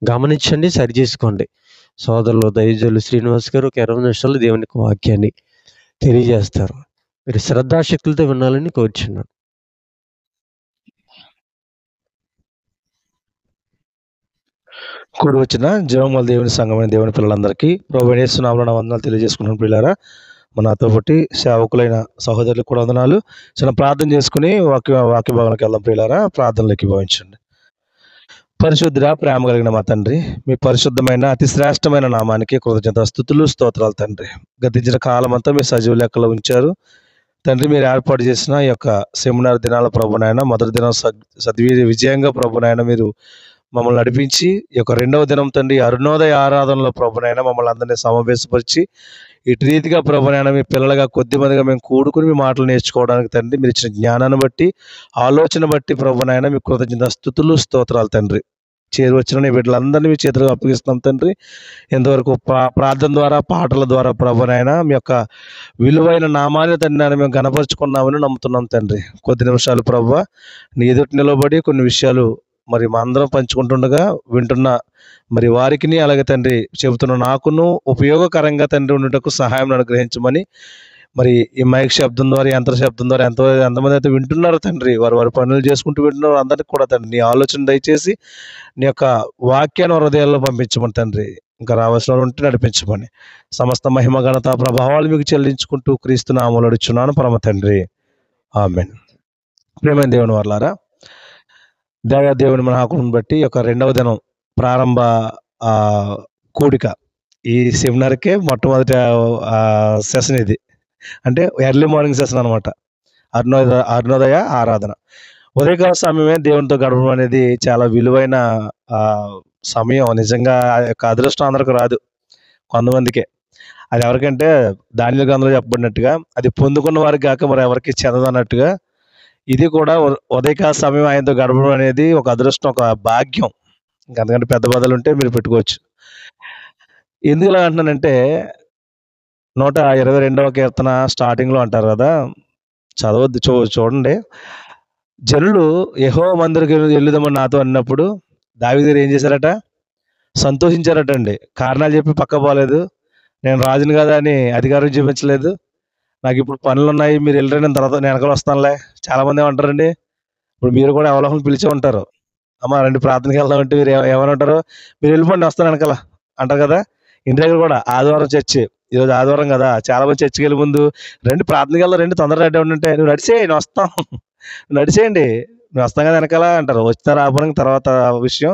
గమనించండి, సరిచేసుకోండి. సోదరులు దైవజనులు శ్రీనివాస్ గారు ఒక 20 నిమిషాల్లో దేవుని యొక్క వాక్యాన్ని తెలియజేస్తారు. మీరు శ్రద్ధాశక్తులతో వినాలని కోరుచున్నాను. కూడి వచ్చిన జీవముల దేవుని సంఘమైన దేవుని పిల్లలందరికీ ప్రభువైన యేసు నామములో నా వందనాలు తెలియజేసుకుంటున్నాను ప్రియులారా. మన నాతో పాటు సేవకులైన సహోదరులకు కూడా వందనాలు. చిన్న ప్రార్థన చేసుకుని వాక్య భాగంలోకి వెళ్దాం ప్రియులారా. ప్రార్థనలోకి భావించండి. పరిశుద్ధుడా, ప్రేమ కలిగిన మా తండ్రి, మీ పరిశుద్ధమైన అతి శ్రేష్టమైన నామానికి కృతజ్ఞతాస్తుతులు స్తోత్రాలు తండ్రి. గతించిన కాలం అంతా మీ సజీవ లెక్కలో ఉంచారు తండ్రి. మీరు ఏర్పాటు చేసిన ఈ యొక్క సెమినార్ దినాల ప్రభునైనా మొదటి దినం విజయంగా ప్రభునైనా మీరు మమ్మల్ని నడిపించి, ఈ యొక్క రెండవ దినం తండ్రి అరుణోదయ ఆరాధనలో ప్రభునైనా మమ్మల్ని అందరినీ సమావేశపరిచి, ఇటు రీతిగా ప్రభునైనా మీ పిల్లలుగా కొద్ది మందిగా మేము కూడుకుని మీ మాటలు నేర్చుకోవడానికి తండ్రి మీరు ఇచ్చిన జ్ఞానాన్ని బట్టి, ఆలోచన బట్టి ప్రభునైనా మీ కృతజ్ఞతాస్తుతులు స్తోత్రాలు తండ్రి. చేరి వచ్చిన వీళ్ళందరినీ మీ చేతులకు అప్పగిస్తున్నాం తండ్రి. ఇంతవరకు ప్రార్థన ద్వారా, పాటల ద్వారా ప్రభునైనా మీ యొక్క విలువైన నామాన్ని తండ్రి మేము గణపరుచుకున్నామని నమ్ముతున్నాం తండ్రి. కొద్ది నిమిషాలు ప్రభువ నీ ఎదుటి నిలబడి కొన్ని విషయాలు మరి మా అందరం పంచుకుంటుండగా వింటున్న మరి వారికి, అలాగే తండ్రి చెబుతున్న నాకును ఉపయోగకరంగా తండ్రి ఉండటకు సహాయం అనుగ్రహించమని, మరి ఈ మైక్ శబ్దం ద్వారా, యంత్ర శబ్దం ద్వారా ఎంతమంది అయితే వింటున్నారో తండ్రి, వారి పనులు చేసుకుంటూ వింటున్నారు అందరికీ కూడా తండ్రి నీ ఆలోచన దయచేసి నీ యొక్క వాక్యాన్ని హృదయాల్లో పంపించమని తండ్రి. ఇంకా రావాల్సిన వారు ఉంటే నడిపించమని, సమస్త మహిమ ఘనత ప్రభావాలు మీకు చెల్లించుకుంటూ క్రీస్తు నామములో అడుగుచున్నాను పరమ తండ్రి, ఆమేన్. ప్రియమైన దేవుని వర్లారా, దేవుని మహాకుని బట్టి యొక్క రెండవ దినం ప్రారంభ కూడిక, ఈ సెమినార్కే మొట్టమొదటి సెషన్ ఇది. అంటే ఎర్లీ మార్నింగ్ సెషన్ అనమాట. అరుణోదయ ఆరాధన. ఉదయకాల సమయమే దేవునితో గడపడం అనేది చాలా విలువైన సమయం. నిజంగా యొక్క అదృష్టం అందరికి రాదు, కొంతమందికే. అది ఎవరికంటే దానియేలు గ్రంథంలో చెప్పబడినట్టుగా అది పొందుకున్న వారికి కాక మరి ఎవరికి చెందదన్నట్టుగా ఇది కూడా ఉదయకాల సమయం ఆయనతో గడపడం అనేది ఒక అదృష్టం, ఒక భాగ్యం. అంతకంటే పెద్ద బాధలు ఉంటే మీరు పెట్టుకోవచ్చు. ఎందుకు ఇలా అంటున్నానంటే 122వ కీర్తన స్టార్టింగ్లో అంటారు కదా, చదవద్దు, చూడండి. జనులు యెహోవా మందిరానికి వెళ్ళుదామని నాతో అన్నప్పుడు దావీదు ఏం చేశారట? సంతోషించారట అండి. కారణాలు చెప్పి పక్క పోలేదు. నేను రాజుని కదా అని అధికారం చూపించలేదు. నాకు ఇప్పుడు పనులు ఉన్నాయి, మీరు వెళ్ళరండి, తర్వాత నేను వెనకాల వస్తానులే. చాలామంది ఏమంటారండి, ఇప్పుడు మీరు కూడా అవలోకం పిలిచే ఉంటారు, అమ్మ రండి ప్రార్థనకి వెళ్దామంటే మీరు ఏమనంటారు? మీరు వెళ్ళిపోండి వస్తాను వెనకాల అంటారు కదా. ఇంటి దగ్గర కూడా ఆదివారం చర్చి, ఈరోజు ఆదివారం కదా, చాలా మంది చర్చికి వెళ్ళే ముందు రండి ప్రార్థనకి వెళ్దాం, రండి తొందరగా రెడీ ఉంటే, నువ్వు నడిచేయి నేను వస్తాం, నడిచేయండి నువ్వు వస్తాం కదా వెనకాల అంటారు. వస్తారు ఆపడానికి తర్వాత విషయం.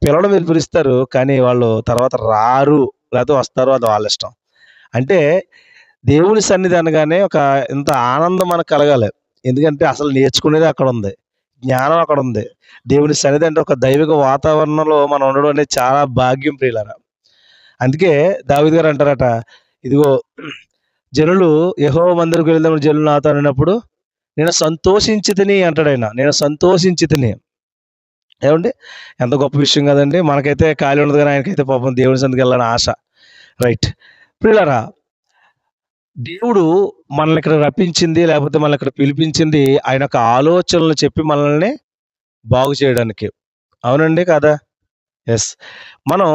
పిల్లలు మీరు పిలుస్తారు కానీ వాళ్ళు తర్వాత రారు, లేకపోతే వస్తారు, అది వాళ్ళ ఇష్టం. అంటే దేవుని సన్నిధి అనగానే ఒక ఇంత ఆనందం మనకు కలగాలి. ఎందుకంటే అసలు నేర్చుకునేది అక్కడ ఉంది, జ్ఞానం అక్కడ ఉంది. దేవుని సన్నిధి అంటే ఒక దైవిక వాతావరణంలో మనం ఉండడం అనేది చాలా భాగ్యం ప్రియులారా. అందుకే దావీదు గారు అంటారట, ఇదిగో జనులు యెహోవా మందిరానికి వెళ్దామని జనులు నాతో అన్నప్పుడు నేను సంతోషించి తిని అంటాడు ఆయన. నేను సంతోషించి తిని. ఏమండి, ఎంత గొప్ప విషయం కదండి. మనకైతే ఖాళీ ఉండదు కానీ ఆయనకైతే పాపం దేవుని సన్నిధికి వెళ్ళాలని ఆశ. రైట్ ప్రియులారా, దేవుడు మనల్ని ఇక్కడ రప్పించింది, లేకపోతే మనల్ని ఇక్కడ పిలిపించింది ఆయన యొక్క ఆలోచనలు చెప్పి మనల్ని బాగు చేయడానికి. అవునండి కదా? ఎస్. మనం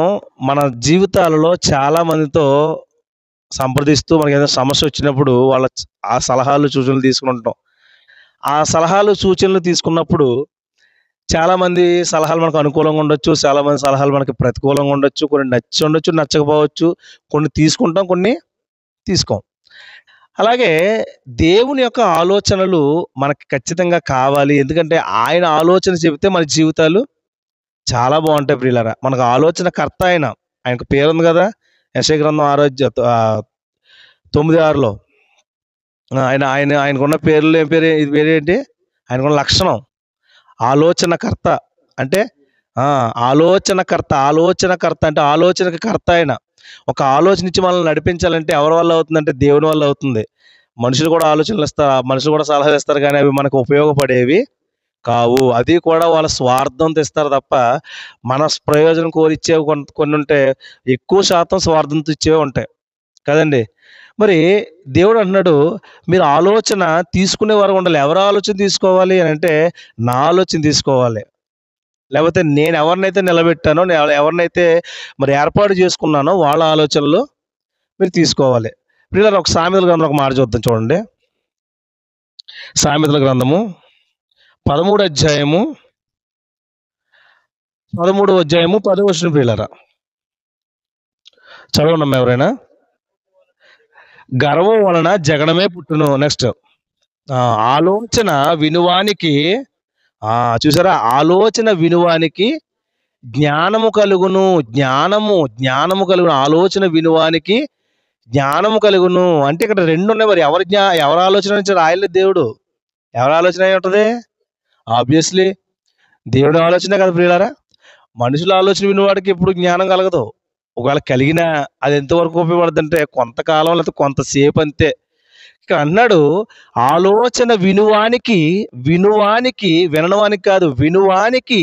మన జీవితాలలో చాలా మందితో సంప్రదిస్తూ మనకి ఏదైనా సమస్య వచ్చినప్పుడు వాళ్ళ ఆ సలహాలు సూచనలు తీసుకుంటాం. ఆ సలహాలు సూచనలు తీసుకున్నప్పుడు చాలామంది సలహాలు మనకు అనుకూలంగా ఉండొచ్చు, చాలామంది సలహాలు మనకి ప్రతికూలంగా ఉండొచ్చు, కొన్ని నచ్చి ఉండొచ్చు, నచ్చకపోవచ్చు, కొన్ని తీసుకుంటాం, కొన్ని తీసుకోం. అలాగే దేవుని యొక్క ఆలోచనలు మనకి ఖచ్చితంగా కావాలి. ఎందుకంటే ఆయన ఆలోచన చెబితే మన జీవితాలు చాలా బాగుంటాయి ప్రియులారా. మనకు ఆలోచన కర్త ఆయన, ఆయనకు పేరుంది కదా. యెషయా గ్రంథం 9:6లో ఆయనకున్న పేర్లు ఏం పేరు, ఇది పేరేంటి, ఆయనకున్న లక్షణం ఆలోచనకర్త. అంటే ఆలోచనకర్త అంటే ఆలోచనకి కర్త ఆయన. ఒక ఆలోచన ఇచ్చి మనల్ని నడిపించాలంటే ఎవరి వల్ల అవుతుందంటే దేవుని వల్ల అవుతుంది. మనుషులు కూడా ఆలోచనలు ఇస్తారు, మనుషులు కూడా సలహాలు ఇస్తారు, కానీ అవి మనకు ఉపయోగపడేవి కావు. అది కూడా వాళ్ళ స్వార్థంతో ఇస్తారు తప్ప మన ప్రయోజనం కోరిచ్చేవి కొన్ని ఉంటాయి. ఎక్కువ శాతం స్వార్థంతో ఇచ్చేవి ఉంటాయి కదండి. మరి దేవుడు అంటున్నాడు, మీరు ఆలోచన తీసుకునే వారు ఉండాలి. ఎవరు ఆలోచన తీసుకోవాలి అని అంటే నా ఆలోచన తీసుకోవాలి. లేకపోతే నేను ఎవరినైతే నిలబెట్టానో, ఎవరినైతే మరి ఏర్పాటు చేసుకున్నానో వాళ్ళ ఆలోచనలు మీరు తీసుకోవాలి. ప్రియులారా, ఒక సామెతల గ్రంథం ఒక మాట చూద్దాం చూడండి. సామెతల గ్రంథము 13వ అధ్యాయము 10వ వచనం ప్రియులారా. చదవండి ఎవరైనా. గర్వం వలన జగడమే పుట్టును. నెక్స్ట్, ఆలోచన వినువానికి చూసారా, ఆలోచన వినువానికి జ్ఞానము కలుగును. జ్ఞానము కలుగును. ఆలోచన వినువానికి జ్ఞానము కలుగును. అంటే ఇక్కడ రెండు ఉన్నాయి. మరి ఎవరి ఆలోచన నుంచి రాయలేదు దేవుడు. ఎవరి ఆలోచన అయి ఉంటుంది? ఆబ్వియస్లీ దేవుడి ఆలోచనే కదా ప్రియులారా. మనుషుల ఆలోచన వినివాడికి ఎప్పుడు జ్ఞానం కలగదు. ఒకవేళ కలిగినా అది ఎంతవరకు ఉపయోగపడుతుందంటే కొంతకాలం, లేకపోతే కొంతసేపు అంతే. ఇక్కడ అన్నాడు, ఆలోచన వినువానికి వినడానికి కాదు, వినువానికి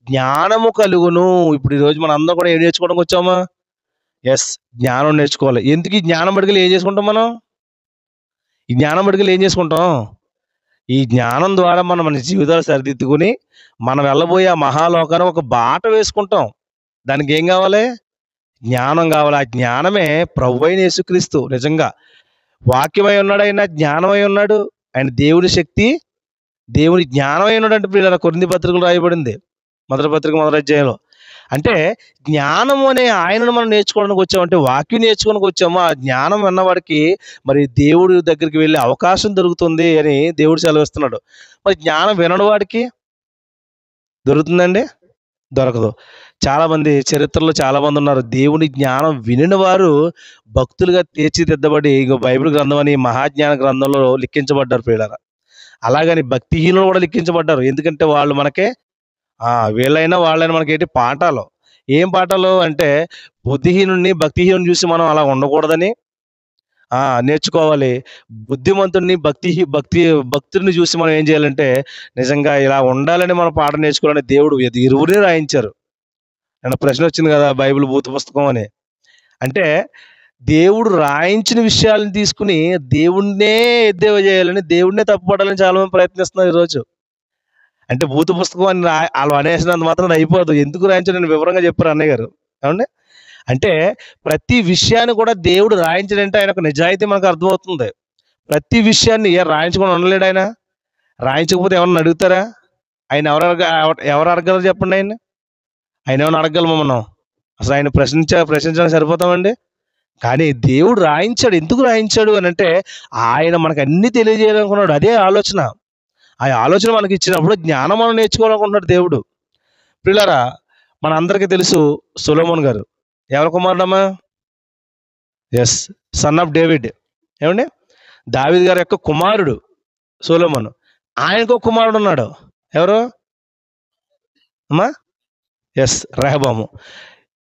జ్ఞానము కలుగును. ఇప్పుడు ఈరోజు మనం అందరం కూడా ఏం నేర్చుకోవడానికి వచ్చామా? ఎస్, జ్ఞానం నేర్చుకోవాలి. ఎందుకు ఈ జ్ఞానం పట్టుకెళ్ళి ఏం చేసుకుంటాం మనం? ఈ జ్ఞానం పట్టుకెళ్ళి ఏం చేసుకుంటాం? ఈ జ్ఞానం ద్వారా మనం మన జీవితాలు సరిదిద్దుకుని మనం వెళ్ళబోయే ఆ మహాలోకానికి ఒక బాట వేసుకుంటాం. దానికి ఏం కావాలి? జ్ఞానం కావాలి. ఆ జ్ఞానమే ప్రభువైన యేసుక్రీస్తు. నిజంగా వాక్యమై ఉన్నాడు, ఆయన జ్ఞానమై ఉన్నాడు, ఆయన దేవుని శక్తి, దేవుని జ్ఞానమై ఉన్నాడు. అంటే ప్రియులారా, కొరింథీ పత్రికలో రాయబడింది, మొదటి పత్రిక 1వ అధ్యాయంలో. అంటే జ్ఞానము అనే ఆయనను మనం నేర్చుకోవడానికి వచ్చామంటే, వాక్యం నేర్చుకోవడానికి వచ్చాము. ఆ జ్ఞానం విన్నవాడికి మరి దేవుడి దగ్గరికి వెళ్ళే అవకాశం దొరుకుతుంది అని దేవుడు సెలవిస్తున్నాడు. మరి జ్ఞానం వినడు వాడికి దొరుకుతుందండి? దొరకదు. చాలామంది చరిత్రలో చాలామంది ఉన్నారు, దేవుని జ్ఞానం వినిన వారు భక్తులుగా తీర్చిదిద్దబడి బైబిల్ గ్రంథం అని మహాజ్ఞాన గ్రంథంలో లిఖించబడ్డారు ప్రియులారా. అలాగని భక్తిహీనులు కూడా లిఖించబడ్డారు. ఎందుకంటే వాళ్ళు మనకే వీళ్ళైనా వాళ్ళైనా మనకేంటి పాఠాలు. ఏం పాఠాలు అంటే, బుద్ధిహీనుడిని భక్తిహీనుని చూసి మనం అలా ఉండకూడదని నేర్చుకోవాలి. బుద్ధిమంతుడిని భక్తుడిని చూసి మనం ఏం చేయాలంటే, నిజంగా ఇలా ఉండాలని మనం పాఠం నేర్చుకోవాలని దేవుడు ఇరువురే రాయించారు. నన్ను ప్రశ్న వచ్చింది కదా, బైబిల్ భూత పుస్తకం అని. అంటే దేవుడు రాయించిన విషయాలను తీసుకుని దేవుణ్ణే ఎద్దేవా చేయాలని, దేవుడినే తప్పుపడాలని చాలా మంది ప్రయత్నిస్తున్నారు ఈరోజు. అంటే భూత పుస్తకం అని వాళ్ళు అనేసినంత మాత్రం అయిపోదు. ఎందుకు రాయించారు నేను వివరంగా చెప్పారు అన్నయ్య గారు. ఏమండి? అంటే ప్రతి విషయాన్ని కూడా దేవుడు రాయించడంటే ఆయన ఒక నిజాయితీ మనకు అర్థమవుతుంది. ప్రతి విషయాన్ని రాయించకుండా ఉండలేడు ఆయన. రాయించకపోతే ఎవరన్నా అడుగుతారా? ఆయన ఎవరు అడగలరు చెప్పండి? ఆయన ఏమైనా అడగలమా మనం? అసలు ఆయన ప్రశ్నించడానికి సరిపోతామండి? కానీ దేవుడు రాయించాడు. ఎందుకు రాయించాడు అని అంటే, ఆయన మనకు అన్ని తెలియజేయాలనుకున్నాడు. అదే ఆలోచన. ఆ ఆలోచన మనకి ఇచ్చినప్పుడు జ్ఞానం మనం నేర్చుకోవాలనుకుంటున్నాడు దేవుడు. ప్రియులారా, మన అందరికీ తెలుసు సొలొమోన్ గారు ఎవరి కుమారుడమ్మా? Yes, son of David. ఏమండి? దావీదు గారి యొక్క కుమారుడు సొలొమోన్. ఆయనకు కుమారుడు ఉన్నాడు. ఎవరు అమ్మా? ఎస్, రెహబాము,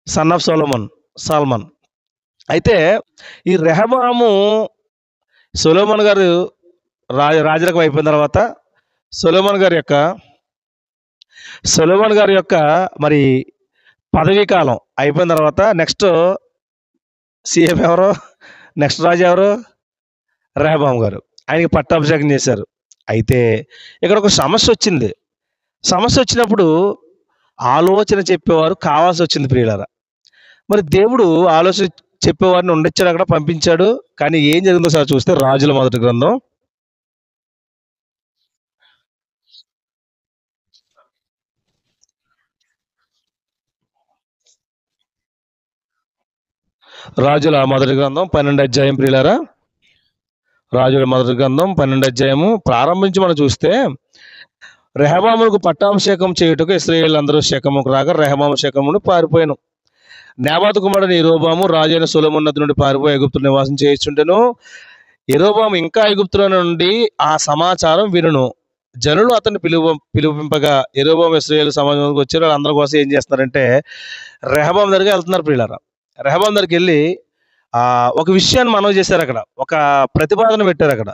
సన్ ఆఫ్ సాల్మన్. అయితే ఈ రెహబాము సొలొమోన్ గారు రాజరికం అయిపోయిన తర్వాత సొలొమోన్ గారి యొక్క మరి పదవీ కాలం అయిపోయిన తర్వాత నెక్స్ట్ సీఎం ఎవరు? నెక్స్ట్ రాజు ఎవరు? రెహబాము గారు. ఆయనకి పట్టాభిషేకం చేశారు. అయితే ఇక్కడ ఒక సమస్య వచ్చింది. సమస్య వచ్చినప్పుడు ఆలోచన చెప్పేవారు కావాల్సి వచ్చింది ప్రియులారా. మరి దేవుడు ఆలోచన చెప్పేవారిని ఉండొచ్చాడు, అక్కడ పంపించాడు. కానీ ఏం జరిగిందో సార్ చూస్తే రాజుల మొదటి గ్రంథం 12వ అధ్యాయం ప్రియులారా. రాజుల మొదటి గ్రంథం 12వ అధ్యాయము ప్రారంభించి మనం చూస్తే, రెహబాముకు పట్టాభిషేకం చేయుటకు ఇశ్రాయేలీయులందరూ శెకెముకు రాగా రెహబాము శెకెమును పారిపోయాను. నేబాతు కుమారుడు యెరోబాము రాజైన సొలొమోను నది నుండి పారిపోయి ఐగుప్తులో నివాసం చేయుచుండెను. యెరోబాము ఇంకా ఐగుప్తులో నుండి ఆ సమాచారం వినును. జనులు అతన్ని పిలుపింపగా యెరోబాము ఇశ్రాయేలు సమాజంలోకి వచ్చారు. వాళ్ళందరి కోసం ఏం చేస్తున్నారంటే, రెహబాము దగ్గరికి వెళ్తున్నారు ప్రియులారా. రెహబాము దగ్గరికి వెళ్ళి ఒక విషయాన్ని మనవి చేశారు. అక్కడ ఒక ప్రతిపాదన పెట్టారు. అక్కడ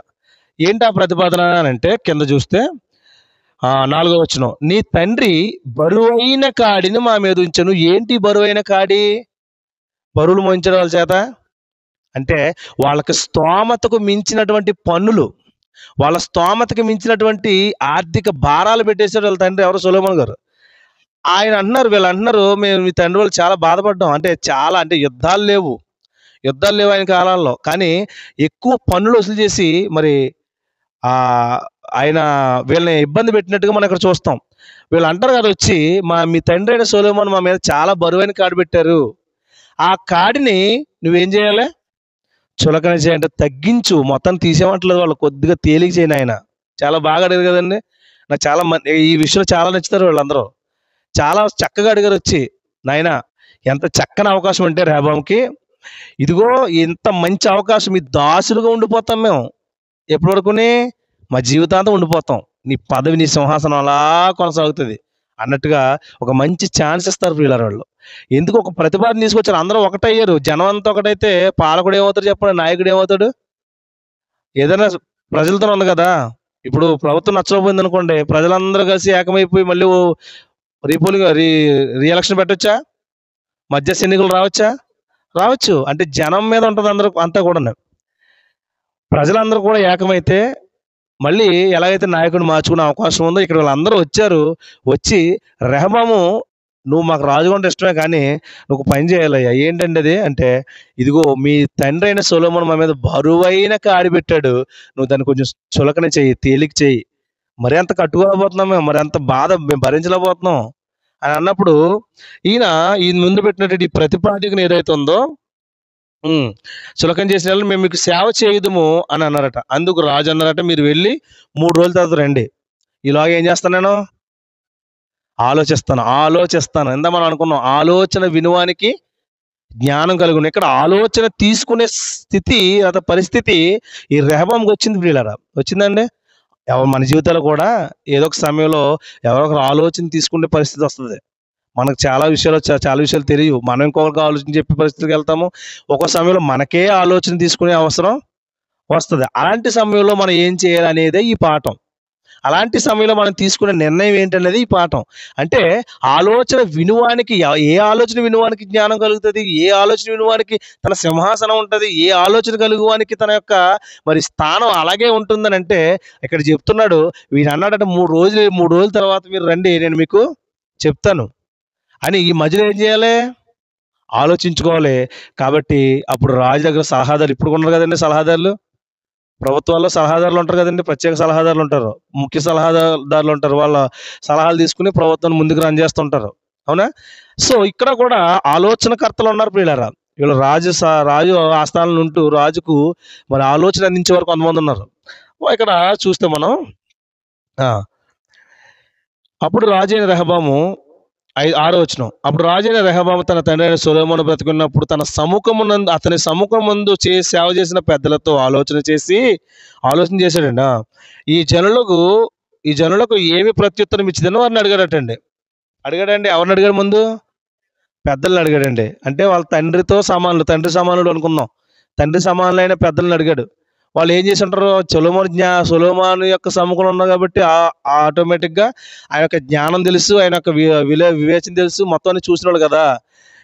ఏంటి ఆ ప్రతిపాదన అని అంటే, కింద చూస్తే 4వ వచనం, నీ తండ్రి బరువైన కాడిని మా మీద ఉంచెను. ఏంటి బరువైన కాడి? బరువులు మోయించడం వాళ్ళ చేత అంటే వాళ్ళకి స్తోమతకు మించినటువంటి పన్నులు, వాళ్ళ స్తోమతకు మించినటువంటి ఆర్థిక భారాలు పెట్టేశాడు వాళ్ళ తండ్రి ఎవరు? సొలొమోన్ గారు. ఆయన అంటున్నారు, వీళ్ళు అంటున్నారు, మేము మీ తండ్రి వాళ్ళు చాలా బాధపడ్డాం. అంటే చాలా, అంటే యుద్ధాలు లేవు, ఆయన కాలాల్లో. కానీ ఎక్కువ పన్నులు వసూలు చేసి మరి ఆ ఆయన వీళ్ళని ఇబ్బంది పెట్టినట్టుగా మనం ఇక్కడ చూస్తాం. వీళ్ళు అంటారు కదా వచ్చి, మీ తండ్రి అయిన సొలొమోను మా మీద చాలా బరువైన కాడి పెట్టారు. ఆ కాడిని నువ్వేం చేయాలి? చులకన చేయంటే తగ్గించు, మొత్తం తీసేయమంటలేదు వాళ్ళు, కొద్దిగా తేలిక చేయను ఆయన. చాలా బాగా అడిగారు కదండి. నాకు చాలా ఈ విషయంలో చాలా నచ్చుతారు వీళ్ళందరూ. చాలా చక్కగా అడిగారు వచ్చి, నాయన ఎంత చక్కని అవకాశం అంటే రెహబాంకి, ఇదిగో ఇంత మంచి అవకాశం, మీ దాసులుగా ఉండిపోతాం మేము. ఎప్పటి వరకుని? మా జీవితాంతం ఉండిపోతాం. నీ పదవి, నీ సింహాసనం అలా కొనసాగుతుంది అన్నట్టుగా ఒక మంచి ఛాన్స్ ఇస్తారు వీళ్ళ వాళ్ళు. ఎందుకు ఒక ప్రతిపాదన తీసుకొచ్చారు, అందరూ ఒకటయ్యారు. జనం అంతా ఒకటైతే పాలకుడు ఏమవుతాడు చెప్పండి, నాయకుడు ఏమవుతాడు? ఏదైనా ప్రజలతో ఉంది కదా. ఇప్పుడు ప్రభుత్వం నచ్చకపోయింది అనుకోండి, ప్రజలందరూ కలిసి ఏకమైపోయి మళ్ళీ రీఎలక్షన్ పెట్టొచ్చా? మధ్యస్థ ఎన్నికలు రావచ్చా? రావచ్చు. అంటే జనం మీద ఉంటుంది అందరూ అంతా కూడా. ప్రజలందరూ కూడా ఏకమైతే మళ్ళీ ఎలాగైతే నాయకుడిని మార్చుకునే అవకాశం ఉందో, ఇక్కడ వీళ్ళందరూ వచ్చారు. వచ్చి, రెహబాము నువ్వు మాకు రాజు అంటే ఇష్టమే, కానీ నువ్వు పని చేయాలయ్యా. ఏంటండి అది అంటే, ఇదిగో మీ తండ్రి అయిన సొలొమోను మా మీద బరువైన కాడి పెట్టాడు, నువ్వు దాన్ని కొంచెం చులకన చెయ్యి, తేలిక చెయ్యి. మరి అంత కట్టుకోలేకపోతున్నాం మేము, మరి అంత బాధ మేము భరించలేకపోతున్నాం అని అన్నప్పుడు, ఈయన ముందు పెట్టినట్టు ఈ ప్రతిపాదికను ఏదైతే ఉందో, చులకన చేసిన వాళ్ళు మేము మీకు సేవ చేయదుము అని అన్నారట. అందుకు రాజు అన్నారట, మీరు వెళ్ళి 3 రోజుల తర్వాత రండి. ఈలోగా ఏం చేస్తాను నేను? ఆలోచిస్తాను. ఇందా మనం అనుకున్నాం, ఆలోచన వినువానికి జ్ఞానం కలుగును. ఇక్కడ ఆలోచన తీసుకునే స్థితి, పరిస్థితి ఈ రెహబాంకి వచ్చింది ప్రియులారా. వచ్చిందండి. మన జీవితాలు కూడా ఏదో ఒక సమయంలో ఎవరో ఒకరు ఆలోచన తీసుకునే పరిస్థితి వస్తుంది. మనకు చాలా విషయాలు తెలియవు, మనం ఇంకొకరికి ఆలోచన చెప్పే పరిస్థితికి వెళ్తాము. ఒక సమయంలో మనకే ఆలోచన తీసుకునే అవసరం వస్తుంది. అలాంటి సమయంలో మనం ఏం చేయాలి అనేదే ఈ పాఠం. అలాంటి సమయంలో మనం తీసుకునే నిర్ణయం ఏంటనేది ఈ పాఠం. అంటే ఆలోచన వినువానికి, ఏ ఆలోచన వినువానికి జ్ఞానం కలుగుతుంది, ఏ ఆలోచన వినువానికి తన సింహాసనం ఉంటుంది, ఏ ఆలోచన కలుగువానికి తన యొక్క మరి స్థానం అలాగే ఉంటుందని అంటే ఇక్కడ చెప్తున్నాడు. వీడు అన్నాడంటే 3 రోజుల తర్వాత మీరు రండి, నేను మీకు చెప్తాను అని. ఈ మధ్యలో ఏం చేయాలి? ఆలోచించుకోవాలి. కాబట్టి అప్పుడు రాజు దగ్గర సలహాదారులు, ఇప్పుడు ఉన్నారు కదండి సలహాదారులు, ప్రభుత్వాల్లో సలహాదారులు ఉంటారు కదండి, ప్రత్యేక సలహాదారులు ఉంటారు, ముఖ్య సలహాదారులు ఉంటారు. వాళ్ళ సలహాలు తీసుకుని ప్రభుత్వాన్ని ముందుకు రన్ చేస్తుంటారు, అవునా? సో ఇక్కడ కూడా ఆలోచనకర్తలు ఉన్నారు ప్రియులారా. వీళ్ళు రాజు ఆస్థానంలో ఉంటూ రాజుకు మరి ఆలోచన అందించే వరకు కొంతమంది ఉన్నారు. ఇక్కడ చూస్తే మనం అప్పుడు రాజైన రెహబాము 6వ వచనం, అప్పుడు రాజైన రెహబాము తన తండ్రి అయిన సొలొమోను బ్రతికున్నప్పుడు అతని సముఖమందు సేవ చేసిన పెద్దలతో ఆలోచన చేశాడండి. ఈ జనులకు ఏమి ప్రత్యుత్తరం ఇచ్చిందని వారిని అడిగాడండి. ఎవరిని అడిగాడు? ముందు పెద్దలను అడిగాడండి. అంటే వాళ్ళ తండ్రి సమానులు అనుకుందాం, తండ్రి సమానులైన పెద్దలను అడిగాడు. వాళ్ళు ఏం చేసి ఉంటారు? సొలొమోను యొక్క సముఖంలో ఉన్నారు కాబట్టి ఆటోమేటిక్గా ఆయన యొక్క జ్ఞానం తెలుసు, ఆయన యొక్క వివేచన తెలుసు, మొత్తాన్ని చూసినాడు కదా.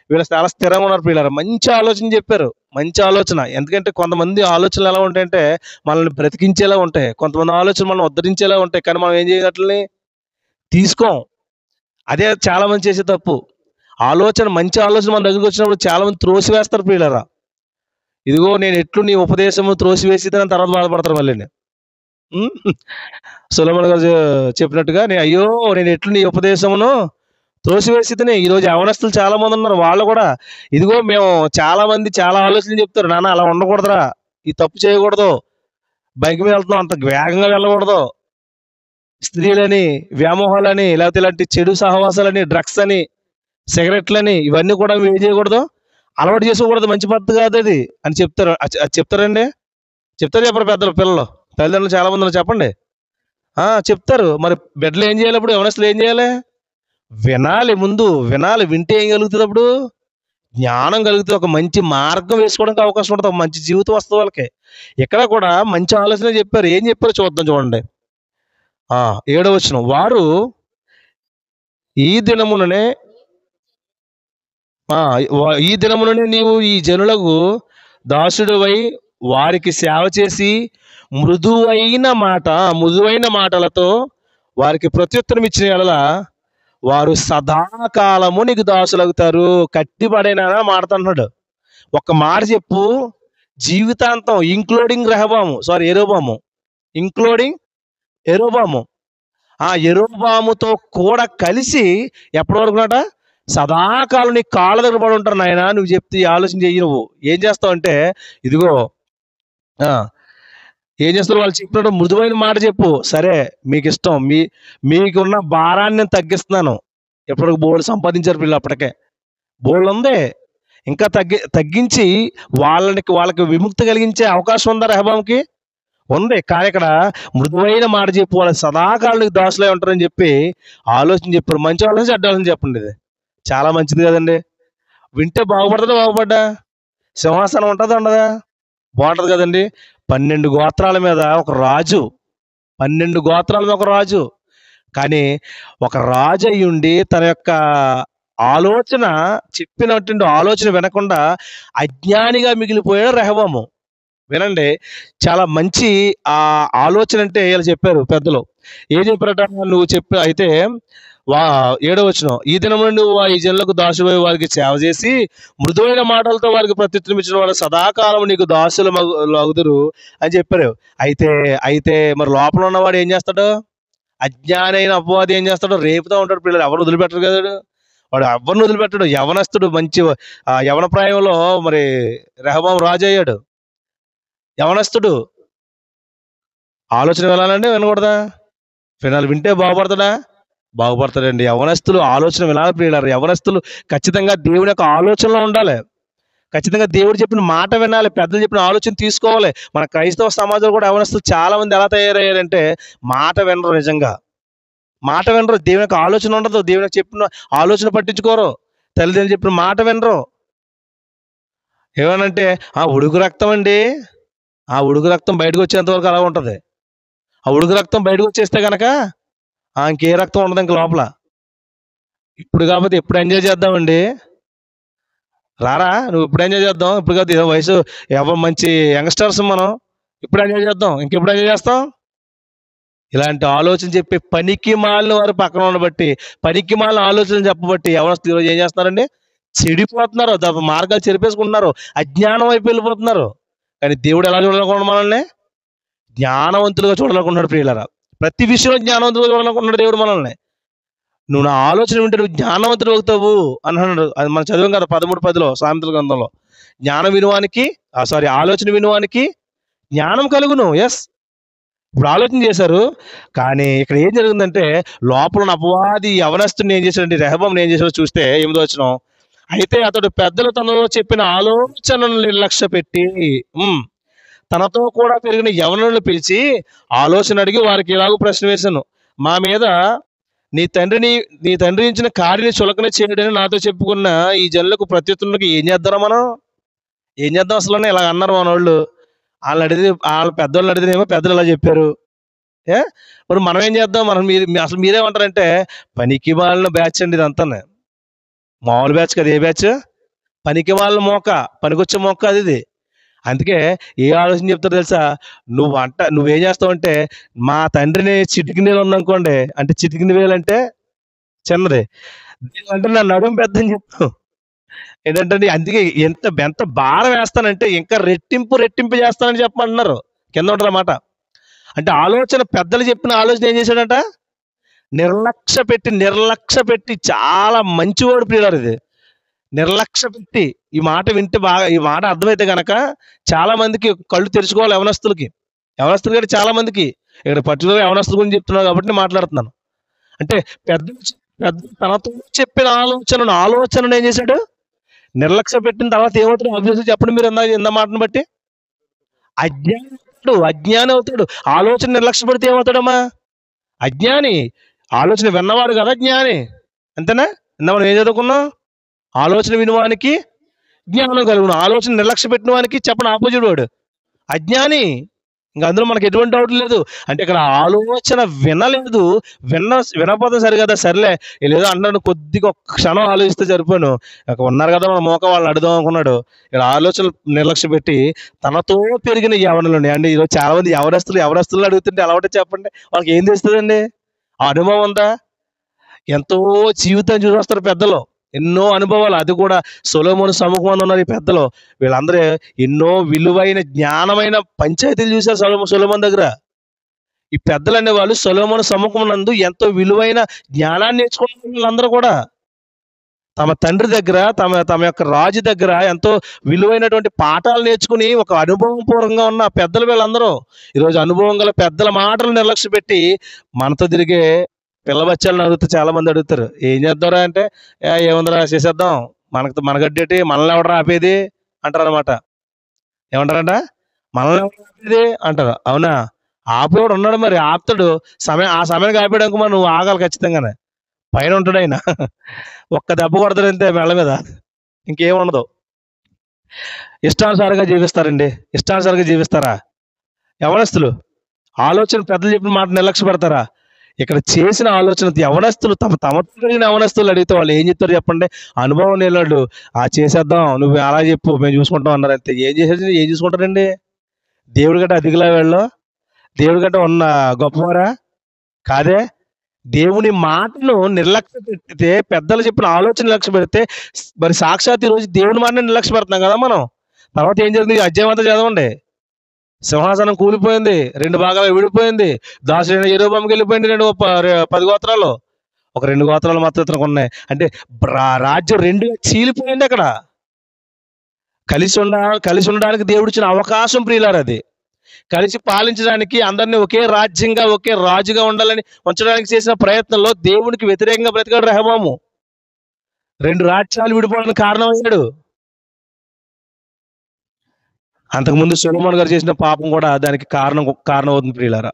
వీళ్ళు చాలా స్థిరంగా ఉన్నారు పిల్లలు. మంచి ఆలోచన చెప్పారు, మంచి ఆలోచన. ఎందుకంటే కొంతమంది ఆలోచనలు ఎలా ఉంటాయంటే మనల్ని బ్రతికించేలా ఉంటాయి, కొంతమంది ఆలోచనలు మనం ఉద్ధరించేలా ఉంటాయి. కానీ మనం ఏం చేయగట్లని తీసుకోం. అదే చాలా మంది చేసే తప్పు. మంచి ఆలోచన మన దగ్గరికి వచ్చినప్పుడు చాలా మంది త్రోసివేస్తారు పిల్లరా. ఇదిగో నేను ఎట్లు నీ ఉపదేశము త్రోసివేసి దాని తర్వాత బాధపడతారు మళ్ళీ. సొలొమోను గారు చెప్పినట్టుగా, నేను ఎట్లు నీ ఉపదేశమును త్రోసివేసి. ఈరోజు యవనస్తులు చాలా మంది ఉన్నారు, వాళ్ళు కూడా ఇదిగో మేము చాలా మంది చాలా ఆలోచనలు చెప్తారు, నాన్న అలా ఉండకూడదురా, ఈ తప్పు చేయకూడదు, బైక్ మీద వెళ్తున్నాం అంత వేగంగా వెళ్ళకూడదు, స్త్రీలని, వ్యామోహాలని, లేకపోతే ఇలాంటి చెడు సహవాసాలని, డ్రగ్స్ అని, సిగరెట్లని, ఇవన్నీ కూడా ఏం చేయకూడదు, అలవాటు చేసుకోకూడదు, మంచి పద్ధతి కాదు అది అని చెప్తారు. చెప్తారండి? చెప్పరు పెద్దలు, పిల్లలు, తల్లిదండ్రులు చాలా మంది చెప్పండి. చెప్తారు. మరి బిడ్డలు ఏం చేయాలి? అప్పుడు యవనస్తులు ఏం చేయాలి? ముందు వినాలి. వింటే ఏం కలుగుతుంది? అప్పుడు జ్ఞానం కలుగుతుంది, ఒక మంచి మార్గం వేసుకోవడానికి అవకాశం ఉంటుంది, ఒక మంచి జీవితం వస్తుంది వాళ్ళకి. ఇక్కడ కూడా మంచి ఆలోచన చెప్పారు. ఏం చెప్పారో చూద్దాం, చూడండి. 7వ వచనం, వారు ఈ దినముననే నీవు ఈ జనులకు దాసుడువై వారికి సేవ చేసి మృదువైన మాటలతో వారికి ప్రత్యుత్తరం ఇచ్చిన యెడల వారు సదాకాలము నీకు దాసులవుతారు. కట్టిపడేనా మాడుతున్నాడు. ఒక్క మాట చెప్పు, జీవితాంతం ఇంక్లూడింగ్ యెరొబాము ఇంక్లూడింగ్ యెరొబాము ఆ యెరొబాముతో కూడా కలిసి ఎప్పటి వరకునట, సదాకాలం నీ కాళ్ళ దగ్గర పడి ఉంటారు నాయన. నువ్వు చెప్తే ఈ ఆలోచన చెయ్యి. నువ్వు ఏం చేస్తావు అంటే, ఇదిగో ఆ ఏం చేస్తారు వాళ్ళు చెప్పినట్టు మృదువైన మాట చెప్పు. సరే మీకు ఇష్టం, మీకున్న భారాన్ని నేను తగ్గిస్తున్నాను. ఎప్పటికి బోర్డు సంపాదించారు పిల్లలు, అప్పటికే బోర్డు ఉంది. ఇంకా తగ్గించి వాళ్ళకి విముక్తి కలిగించే అవకాశం ఉందా రెహబాంకి? ఉంది. కానీ ఇక్కడ మృదువైన మాట చెప్పు, వాళ్ళ సదాకాలానికి దాసులై ఉంటారని చెప్పి ఆలోచన చెప్పారు. మంచి ఆలోచన, చెడ్డ ఆలోచన చెప్పండి. ఇది చాలా మంచిది కదండి. వింటే బాగుపడ్డా? సింహాసనం ఉంటుందా ఉండదా? బాగుంటది కదండి. 12 గోత్రాల మీద ఒక రాజు, 12 గోత్రాల మీద ఒక రాజు. కానీ ఒక రాజు అయ్యుండి తన యొక్క ఆలోచన, చెప్పినటువంటి ఆలోచన వినకుండా అజ్ఞానిగా మిగిలిపోయాడు రెహబాము. వినండి, చాలా మంచి ఆ ఆలోచన. అంటే వీళ్ళు చెప్పారు పెద్దలు. ఏం చెప్పారట? నువ్వు చెప్పి అయితే 7వ వచనం, ఈ దినం నుండి ఈ జనులకు దాసులై వారికి సేవ చేసి మృదువైన మాటలతో వారికి ప్రత్యుత్తరం ఇచ్చిన వాళ్ళు సదాకాలం నీకు దాసులు అగుదురు అని చెప్పారు. అయితే మరి లోపల ఉన్నవాడు ఏం చేస్తాడు? అజ్ఞాని అయిన అపవాది ఏం చేస్తాడు? రేపుతూ ఉంటాడు పిల్లలు. ఎవరు వదిలిపెట్టరు కదా వాడు, ఎవరిని వదిలిపెట్టడు. యవనస్తుడు, మంచి యవన ప్రాయంలో మరి రెహబాము రాజు అయ్యాడు. యవనస్తుడు ఆలోచన వినాలండి, వినకూడదా? వింటే బాగుపడతాడండి. యవనస్తులు ఆలోచన వినాలి ప్రియులారా. యవనస్తులు ఖచ్చితంగా దేవుని యొక్క ఆలోచనలో ఉండాలి. ఖచ్చితంగా దేవుడు చెప్పిన మాట వినాలి. పెద్దలు చెప్పిన ఆలోచన తీసుకోవాలి. మన క్రైస్తవ సమాజంలో కూడా యవనస్తులు చాలా మంది ఎలా తయారయ్యారంటే, మాట వినరు. నిజంగా మాట వినరు. దేవుని యొక్క ఆలోచన ఉండదు. దేవునికి చెప్పిన ఆలోచన పట్టించుకోరు. తల్లిదండ్రులు చెప్పిన మాట వినరు. ఏమనంటే ఉడుకు రక్తం అండి, ఆ ఉడుకు రక్తం బయటకు వచ్చేంత వరకు అలా ఉంటుంది. ఆ ఉడుకు రక్తం బయటకు వచ్చేస్తే కనుక ఇంకే రక్తం ఉండదు ఇంక లోపల. ఇప్పుడు కాకపోతే ఎప్పుడు ఎంజాయ్ చేద్దామండి. రారా, నువ్వు ఇప్పుడు ఎంజాయ్ చేద్దాం. ఇప్పుడు కాదు వయసు, ఎవరు మంచి యంగ్స్టర్స్ మనం, ఇప్పుడు ఎంజాయ్ చేద్దాం. ఇంకెప్పుడు ఎంజాయ్ చేస్తాం? ఇలాంటి ఆలోచన చెప్పి పనికి మాలిన వారు పక్కన ఉండబట్టి, పనికి మాలిన ఆలోచన చెప్పబట్టి ఎవరు ఈరోజు ఏం చేస్తున్నారండి? చెడిపోతున్నారు. మార్గాలు చెరిపేసుకుంటున్నారు. అజ్ఞానం వైపు వెళ్ళిపోతున్నారు. కానీ దేవుడు ఎలా చూడాలనుకున్నాడు మనల్ని? జ్ఞానవంతులుగా చూడాలనుకున్నాడు ప్రియులారా. ప్రతి విషయంలో జ్ఞానవంతులుగా చూడాలనుకున్నాడు దేవుడు మనల్ని. నువ్వు నా ఆలోచన వింటే నువ్వు జ్ఞానవంతుడు అవుతావు అని అన్నాడు. అది మనం చదివాం కదా 13:10 సామెతల గ్రంథంలో. ఆలోచన వినువానికి జ్ఞానం కలుగును. ఎస్, ఇప్పుడు ఆలోచన చేశారు. కానీ ఇక్కడ ఏం జరిగిందంటే, లోపల ఉన్న అపవాది యవనస్తుని ఏం చేశాడంటే, రెహబాముని ఏం చేశాడో చూస్తే 8వ వచనం, అయితే అతడు పెద్దలు తనలో చెప్పిన ఆలోచనను నిర్లక్ష్య పెట్టి తనతో కూడా పెరిగిన యవనులను పిలిచి ఆలోచన అడిగి వారికి ఇలాగూ ప్రశ్న వేశాను, మా మీద నీ తండ్రి ఇచ్చిన కార్యని చులకన చేయడని నాతో చెప్పుకున్న ఈ జనులకు ప్రత్యుత్తరానికి ఏం చేద్దాం అసలు ఇలా అన్నారు మన వాళ్ళు. వాళ్ళ పెద్దోళ్ళు అడిగితేనేమో పెద్దలు ఇలా చెప్పారు. మరి మనం ఏం చేద్దాం? అసలు మీరేమంటారంటే, పనికి మాలిన బ్యాచ్ అండి ఇదంతా. మామూలు బ్యాచ్ కదా. ఏ బ్యాచ్? పనికి మాలిన మోక, పనికొచ్చే మోక అది ఇది. అందుకే ఏ ఆలోచన చెప్తారో తెలుసా? నువ్వేం చేస్తావంటే, మా తండ్రిని చిటికిన వేలు ఉందనుకోండి, అంటే చిటికిన వేలు అంటే చిన్నది, అంటే నా నడుము పెద్ద అని చెప్తావు. ఏంటంటే అందుకే ఎంత భారం వేస్తానంటే ఇంకా రెట్టింపు చేస్తానని చెప్పమంటున్నారు. కింద ఉంటారు అన్నమాట. అంటే ఆలోచన, పెద్దలు చెప్పిన ఆలోచన ఏం చేశాడంట? నిర్లక్ష్య పెట్టి చాలా మంచివాడు ప్రియులారు. ఇది నిర్లక్ష్య పెట్టి ఈ మాట వింటే ఈ మాట అర్థమైతే గనక చాలా మందికి కళ్ళు తెరుచుకోవాలి. యవనస్తులు కంటే చాలా మందికి, ఇక్కడ పర్టికులర్గా యవనస్తుల గురించి చెప్తున్నాను కాబట్టి నేను మాట్లాడుతున్నాను. అంటే పెద్దలు తనతో చెప్పిన ఆలోచనను ఏం చేశాడు? నిర్లక్ష్య పెట్టిన తర్వాత ఏమవుతాడు? అభ్యర్థి చెప్పండి మీరు ఇంత మాటను బట్టి. అజ్ఞాని అవుతాడు. ఆలోచన నిర్లక్ష్య పెడితే ఏమవుతాడమ్మా? అజ్ఞాని. ఆలోచన విన్నవాడు కదా జ్ఞాని. అంతేనా? మనం ఏం చదువుకున్నాం? ఆలోచన వినువానికి జ్ఞానం కలుగును, ఆలోచన నిర్లక్ష్య పెట్టిన వానికి చెప్పని ఆపోజిట్ వాడు అజ్ఞాని. ఇంకా అందులో మనకి ఎటువంటి డౌట్ లేదు. అంటే ఇక్కడ ఆలోచన వినలేదు, వినపోతే సరి కదా, సర్లే లేదో అన్నాడు, కొద్దిగా ఒక్క క్షణం ఆలోచిస్తే సరిపోను, ఉన్నారు కదా మన మోక వాళ్ళని అడుగుదాం అనుకున్నాడు. ఇక్కడ ఆలోచనలు నిర్లక్ష్య పెట్టి తనతో పెరిగిన యవనులు అండి. ఈరోజు చాలా మంది ఎవరస్తులు అడుగుతుంటే ఎలా ఉంటే చెప్పండి, వాళ్ళకి ఏం తెలుస్తుందండి? ఆ అనుభవం ఉందా? ఎంతో జీవితం చూసి వస్తారు పెద్దలు, ఎన్నో అనుభవాలు. అది కూడా సొలొమోను సముఖం అని ఉన్నారు ఈ పెద్దలు. వీళ్ళందరూ ఎన్నో విలువైన జ్ఞానమైన పంచాయతీలు చూశారు సొలొమోను దగ్గర. ఈ పెద్దలు అనేవాళ్ళు సొలొమోను సముఖం నందు ఎంతో విలువైన జ్ఞానాన్ని నేర్చుకున్న వీళ్ళందరూ కూడా తమ తండ్రి దగ్గర, తమ తమ యొక్క రాజు దగ్గర ఎంతో విలువైనటువంటి పాఠాలు నేర్చుకుని ఒక అనుభవపూర్వకంగా ఉన్న పెద్దలు వీళ్ళందరూ. ఈరోజు అనుభవం గల పెద్దల మాటలు నిర్లక్ష్య పెట్టి మనతో తిరిగే పిల్ల బచ్చాలను అడుగుతారు. చాలా మంది అడుగుతారు, ఏం చేద్దాంరా అంటే, ఏముందిరా చేసేద్దాం, మనగడ్డేటి, మనల్ని ఎవడరా ఆపేది అంటారు అనమాట. ఏమంటారంట, మనల్ని ఎవరు ఆపేది అంటారు. అవునా, ఆపేవాడు ఉన్నాడు, మరి ఆపుతాడు. ఆ సమయానికి ఆపేయడానికి మనం నువ్వు ఆగాలి ఖచ్చితంగానే. పైన ఉంటాడు ఆయన. ఒక్క దెబ్బ కొడతాడు అంతే మెళ్ళ మీద, ఇంకేముండదు. ఇష్టానుసారంగా జీవిస్తారండి. ఇష్టానుసారంగా జీవిస్తారా యవనస్తులు? ఆలోచన పెద్దలు చెప్పిన మాట నిర్లక్ష్య పెడతారా? ఇక్కడ చేసిన ఆలోచన యవనస్తులు తమతో కలిగిన యవనస్తులు అడిగితే వాళ్ళు ఏం చెప్తారు చెప్పండి? అనుభవం లేనివాళ్ళు చేసేద్దాం, నువ్వు అలా చెప్పు, మేము చూసుకుంటాం అన్నారు అంతే. ఏం చేసేది, ఏం చూసుకుంటారండి? దేవుడి గట్ట అధికలా వీళ్ళు? దేవుడి గట్ట ఉన్న గొప్పవారా? కాదే. దేవుని మాటను నిర్లక్ష్య పెడితే, పెద్దలు చెప్పిన ఆలోచన లక్ష్య పెడితే, మరి సాక్షాత్ ఈ రోజు దేవుని మాటని నిర్లక్ష్య పెడుతున్నాం కదా మనం. తర్వాత ఏం జరిగింది? అధ్యాయం అంతా చదవండి. సింహాసనం కూలిపోయింది, 2 భాగాలు విడిపోయింది, దాసుడైన యెరొబెయాముకి వెళ్ళిపోయింది 10 గోత్రాలు. ఒక 2 గోత్రాలు మాత్రం ఇతనికి ఉన్నాయి. అంటే రాజ్యం 2గా చీలిపోయింది. అక్కడ కలిసి ఉండడానికి దేవుడు ఇచ్చిన అవకాశం ప్రియులారు. అది కలిసి పాలించడానికి, అందరినీ ఒకే రాజ్యంగా, ఒకే రాజుగా ఉండాలని ఉంచడానికి చేసిన ప్రయత్నంలో దేవునికి వ్యతిరేకంగా బ్రతికాడు రెహబాము. 2 రాజ్యాలు విడిపోవడానికి కారణమయ్యాడు. అంతకుముందు సొలొమోను గారు చేసిన పాపం కూడా దానికి కారణం అవుతుంది ప్రియులారా.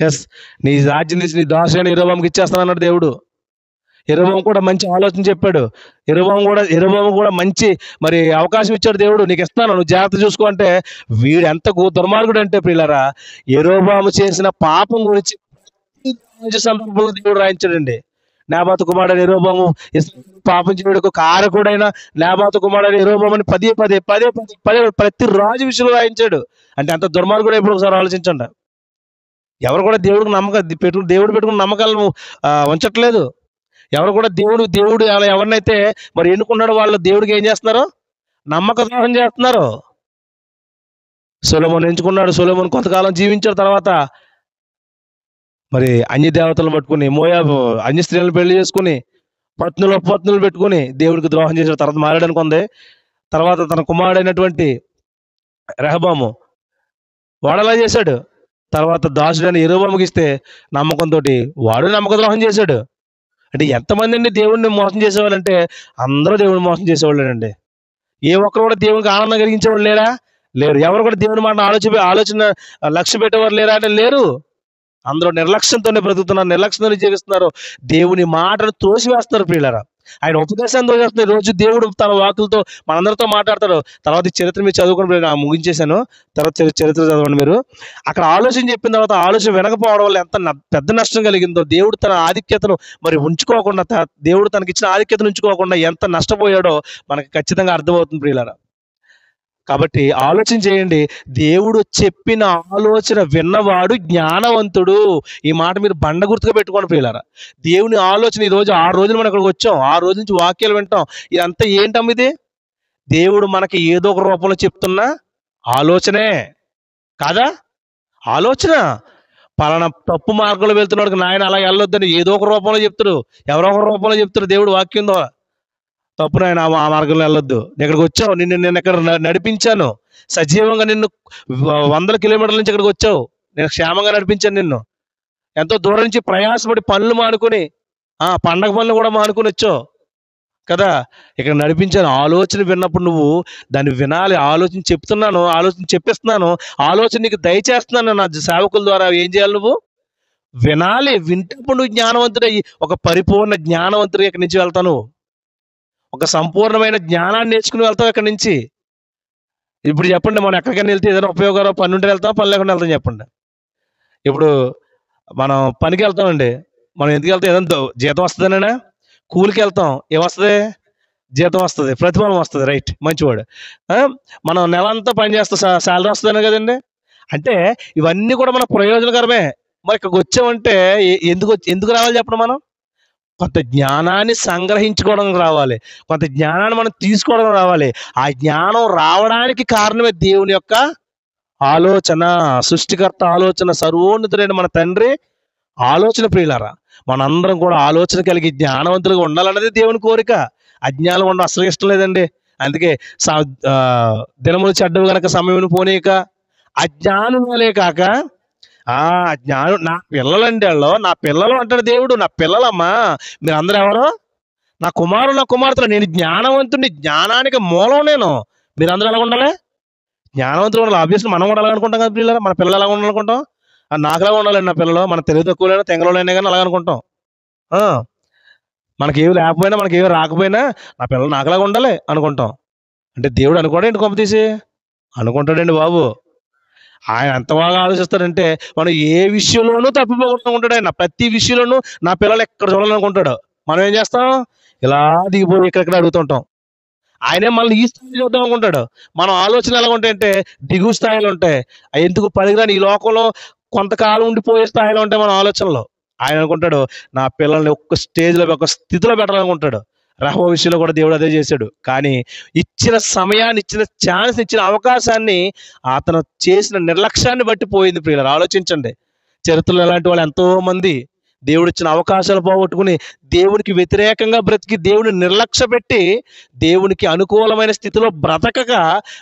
ఎస్, నీ రాజ్యం తీసి నీ దాసుడైన యెరొబెయాముకి ఇచ్చేస్తానన్నాడు దేవుడు. యెరొబెయాము కూడా మంచి ఆలోచన చెప్పాడు. యెరొబెయాము కూడా మంచి మరి అవకాశం ఇచ్చాడు దేవుడు. నీకు ఇస్తాను, నువ్వు జాగ్రత్త చూసుకో అంటే, వీడు ఎంత దుర్మార్గుడు అంటే ప్రియులారా, యెరొబెయాము చేసిన పాపం గురించి సందర్భంలో దేవుడు రాయించాడండి. నాబాతు కుమారుడైన యెరొబెయాము పాపం చేయడానికి కారకుడైన నాబాతు కుమారుడైన యెరొబెయాముని పదే ప్రతి రాజు విషయంలో రాయించాడు. అంటే అంత దుర్మార్గుడు ఎప్పుడు ఒకసారి ఆలోచించండి. ఎవరు కూడా దేవుడు పెట్టుకున్న నమ్మకాలను ఉంచట్లేదు. ఎవరు కూడా దేవుడు ఎవరినైతే మరి ఎన్నుకున్నాడో వాళ్ళు దేవుడికి ఏం చేస్తున్నారు? నమ్మక ద్రోహం చేస్తున్నారు. సొలొమోను ఎంచుకున్నాడు. సొలొమోను కొంతకాలం జీవించిన తర్వాత మరి అన్య దేవతలను పట్టుకుని, మోయాబు అన్య స్త్రీలను పెళ్లి చేసుకుని, పత్నులు పెట్టుకుని దేవుడికి ద్రోహం చేసిన తర్వాత మారాడనుకు ఉంది. తర్వాత తన కుమారుడైనటువంటి రెహబాము వాడలా చేశాడు. తర్వాత దాసుడైన యెరొబెయాముకి ఇస్తే నమ్మకంతో వాడు నమ్మక ద్రోహం చేశాడు. అంటే ఎంతమంది అండి దేవుడిని మోసం చేసేవాళ్ళంటే, అందరూ దేవుడిని మోసం చేసేవాళ్ళేనండి. ఏ ఒక్కరు కూడా దేవునికి ఆనందం కలిగించేవాళ్ళు లేరు. ఎవరు కూడా దేవుని మాట ఆలోచన లక్ష్య పెట్టేవారు లేరా అంటే లేరు. అందరూ నిర్లక్ష్యంతోనే బ్రతుకుతున్నారు, నిర్లక్ష్యంతోనే జీవిస్తున్నారు. దేవుని మాటను తోసివేస్తున్నారు ప్రియులారా. ఆయన ఉపదేశాన్ని తోసేస్తున్నారు. రోజు దేవుడు తన వాక్కులతో మనందరితో మాట్లాడతాడు. తర్వాత ఈ చరిత్ర మీరు చదువుకుని ముగించేశాను. తర్వాత చరిత్ర చదవండి మీరు. అక్కడ ఆలోచన చెప్పిన తర్వాత ఆలోచన వినకపోవడం వల్ల ఎంత పెద్ద నష్టం కలిగిందో, దేవుడు తన ఆధిక్యతను మరి ఉంచుకోకుండా, దేవుడు తనకి ఇచ్చిన ఆధిక్యతను ఉంచుకోకుండా ఎంత నష్టపోయాడో మనకి ఖచ్చితంగా అర్థమవుతుంది ప్రియులారా. కాబట్టి ఆలోచన చేయండి. దేవుడు చెప్పిన ఆలోచన విన్నవాడు జ్ఞానవంతుడు. ఈ మాట మీరు బండ గుర్తుగా పెట్టుకోండి ప్రియులారా. దేవుని ఆలోచన ఈరోజు 6 రోజులు మనం ఇక్కడికి వచ్చాం, 6 రోజుల నుంచి వాక్యాలు వింటాం. ఇదంతా ఏంటమ్మ ఇది? దేవుడు మనకి ఏదో ఒక రూపంలో చెప్తున్న ఆలోచనే కాదా? ఆలోచన. పలానా తప్పు మార్గంలో వెళ్తున్నాడు నాయన అలా వెళ్ళొద్దని ఏదో ఒక రూపంలో చెప్తాడు, ఎవరో ఒక రూపంలో చెప్తాడు దేవుడు వాక్యం ద్వారా. తప్పు నాయన, ఆ మార్గంలో వెళ్ళొద్దు, ఇక్కడికి వచ్చావు, నేను ఇక్కడ నడిపించాను సజీవంగా, నిన్ను 100 కిలోమీటర్ల నుంచి ఇక్కడికి వచ్చావు, నేను క్షేమంగా నడిపించాను నిన్ను. ఎంతో దూరం నుంచి ప్రయాసపడి పనులు మానుకొని, పండగ పనులు కూడా మానుకొని వచ్చావు కదా, ఇక్కడ నడిపించాను. ఆలోచన విన్నప్పుడు నువ్వు దాన్ని వినాలి. ఆలోచన చెప్తున్నాను, ఆలోచన చెప్పిస్తున్నాను, ఆలోచన నీకు దయచేస్తున్నాను నా సేవకుల ద్వారా. ఏం చేయాలి? నువ్వు వినాలి. వింటప్పుడు నువ్వు జ్ఞానవంతుడయ్యి ఒక పరిపూర్ణ జ్ఞానవంతుడిగా ఇక్కడి నుంచి వెళ్తాను. ఒక సంపూర్ణమైన జ్ఞానాన్ని నేర్చుకుని వెళ్తాం ఇక్కడి నుంచి. ఇప్పుడు చెప్పండి, మనం ఎక్కడికైనా వెళ్తే ఏదైనా ఉపయోగకరం పని ఉంటే వెళ్తాం, పని లేకుండా వెళ్తాం చెప్పండి. ఇప్పుడు మనం పనికి వెళ్తామండి, మనం ఎందుకు వెళ్తాం? ఏదైనా జీతం వస్తుందనేనా? కూలికి వెళ్తాం, ఏమొస్తుంది? జీతం వస్తుంది, ప్రతిఫలం వస్తుంది. రైట్, మంచివాడు. మనం నెల అంతా పని చేస్తాం, శాలరీ వస్తుందనే కదండి. అంటే ఇవన్నీ కూడా మన ప్రయోజనకరమే. మరి ఇక్కడికి వచ్చామంటే ఎందుకు రావాలి చెప్పండి? మనం కొంత జ్ఞానాన్ని సంగ్రహించుకోవడం రావాలి, కొంత జ్ఞానాన్ని మనం తీసుకోవడం రావాలి. ఆ జ్ఞానం రావడానికి కారణమే దేవుని యొక్క ఆలోచన, సృష్టికర్త ఆలోచన, సర్వోన్నతుడైన మన తండ్రి ఆలోచన. ప్రియులారా, మనందరం కూడా ఆలోచన కలిగి జ్ఞానవంతులుగా ఉండాలన్నది దేవుని కోరిక. అజ్ఞానం ఉండడం అసలు ఇష్టం లేదండి. అందుకే దినములు చెడ్డవి గనక సమయం పోనీక అజ్ఞానం వలే కాక జ్ఞానం నా పిల్లలండి, వాళ్ళు నా పిల్లలు అంటాడు దేవుడు. నా పిల్లలమ్మా, మీరు అందరూ ఎవరో నా కుమారుడు, నా కుమార్తెలు. నేను జ్ఞానవంతుడిని, జ్ఞానానికి మూలం నేను. మీరు అందరూ ఎలా ఉండాలి? జ్ఞానవంతులు ఉండాలి. ఆబ్వియస్లీ మనం కూడా అలాగ అనుకుంటాం కదా పిల్లలు. మన పిల్లలు ఎలా ఉండాలనుకుంటాం? నాకులాగా ఉండాలండి నా పిల్లలు. మన తెలివి తక్కువలైనా తెంగలోనైనా కానీ అలాగ అనుకుంటాం. మనకేమి లేకపోయినా, మనకేమి రాకపోయినా నా పిల్లలు నాకులాగా ఉండాలి అనుకుంటాం. అంటే దేవుడు అనుకోడేంటి కొంప తీసి? అనుకుంటాడండి బాబు. ఆయన ఎంత బాగా ఆలోచిస్తాడంటే మనం ఏ విషయంలోనూ తప్పిపోకుండా ఉంటాడు. ఆయన ప్రతి విషయంలోనూ నా పిల్లలు ఎక్కడ చూడాలనుకుంటాడు. మనం ఏం చేస్తాం? ఇలా దిగిపోయి ఎక్కడెక్కడ అడుగుతుంటాం. ఆయనే మనల్ని ఈ స్థాయిలో చూద్దాం అనుకుంటాడు. మనం ఆలోచన ఎలా ఉంటాయంటే దిగు స్థాయిలో ఉంటాయి. ఎందుకు పనికిరాని ఈ లోకంలో కొంతకాలం ఉండిపోయే స్థాయిలో ఉంటాయి మన ఆలోచనలో. ఆయన అనుకుంటాడు నా పిల్లల్ని ఒక్క స్టేజ్లో, ఒక స్థితిలో పెట్టాలనుకుంటాడు. రహవ విషయంలో కూడా దేవుడు అదే చేశాడు. కానీ ఇచ్చిన సమయాన్ని, ఇచ్చిన ఛాన్స్, ఇచ్చిన అవకాశాన్ని అతను చేసిన నిర్లక్ష్యాన్ని బట్టి పోయింది. ప్రియులారా, ఆలోచించండి. చరిత్రలో ఎలాంటి వాళ్ళు ఎంతో మంది దేవుడు ఇచ్చిన అవకాశాలు పోగొట్టుకుని దేవునికి వ్యతిరేకంగా బ్రతికి దేవుడిని నిర్లక్ష్య పెట్టి దేవునికి అనుకూలమైన స్థితిలో బ్రతకక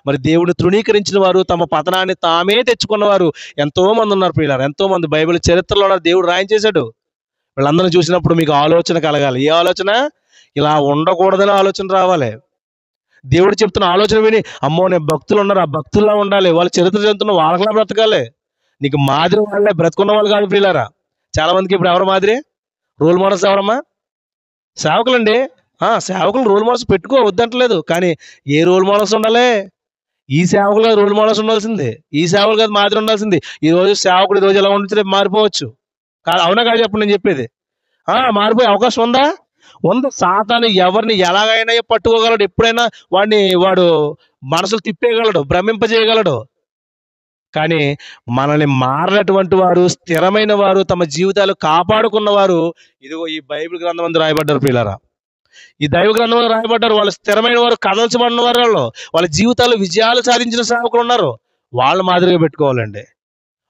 మరి దేవుడిని తృణీకరించిన వారు, తమ పతనాన్ని తామే తెచ్చుకున్నవారు ఎంతో మంది ఉన్నారు ప్రియులారా. ఎంతో మంది బైబిల్ చరిత్రలో దేవుడు రాయించేశాడు. వీళ్ళందరినీ చూసినప్పుడు మీకు ఆలోచన కలగాలి. ఏ ఆలోచన? ఇలా ఉండకూడదని ఆలోచన రావాలి. దేవుడు చెప్తున్న ఆలోచన విని అమ్మో నేను భక్తులు ఉన్నారు, ఆ భక్తుల్లా ఉండాలి, వాళ్ళ చరిత్ర చెందుతున్న వాళ్ళకలా బ్రతకాలి. నీకు మాదిరి వాళ్ళే, బ్రతుకున్న వాళ్ళు కాదు ప్రియులారా. చాలా మందికి ఇప్పుడు ఎవరు మాదిరి? రోల్ మోడల్స్ ఎవరమ్మా? సేవకులండి. సేవకులు రోల్ మోడల్స్ పెట్టుకో వద్దంటలేదు. కానీ ఏ రోల్ మోడల్స్ ఉండాలి? ఈ సేవకులు కాదు రోల్ మోడల్స్ ఉండాల్సింది. ఈ సేవకులు కాదు మాదిరి ఉండాల్సింది. ఈ రోజు సేవకుడు ఈ రోజు ఎలా ఉండొచ్చు, రేపు మారిపోవచ్చు. కాదు, అవునా కాదు చెప్పండి నేను చెప్పేది. మారిపోయే అవకాశం ఉందా? ఉంది. సాతాను ఎవరిని ఎలాగైనా పట్టుకోగలడు. ఎప్పుడైనా వాడు మనసులు తిప్పేయగలడు, భ్రమింపజేయగలడు. కానీ మనల్ని మారినటువంటి వారు, స్థిరమైన వారు, తమ జీవితాలు కాపాడుకున్నవారు ఇదిగో ఈ బైబిల్ గ్రంథం అందు రాయబడ్డారు ప్రియులారా. ఈ దైవ గ్రంథంలో రాయబడ్డారు. వాళ్ళు స్థిరమైన వారు, కదల్చబడిన వారు, వాళ్ళ జీవితాలు విజయాలు సాధించిన సేవకులు ఉన్నారు. వాళ్ళ మాదిరిగా పెట్టుకోవాలండి.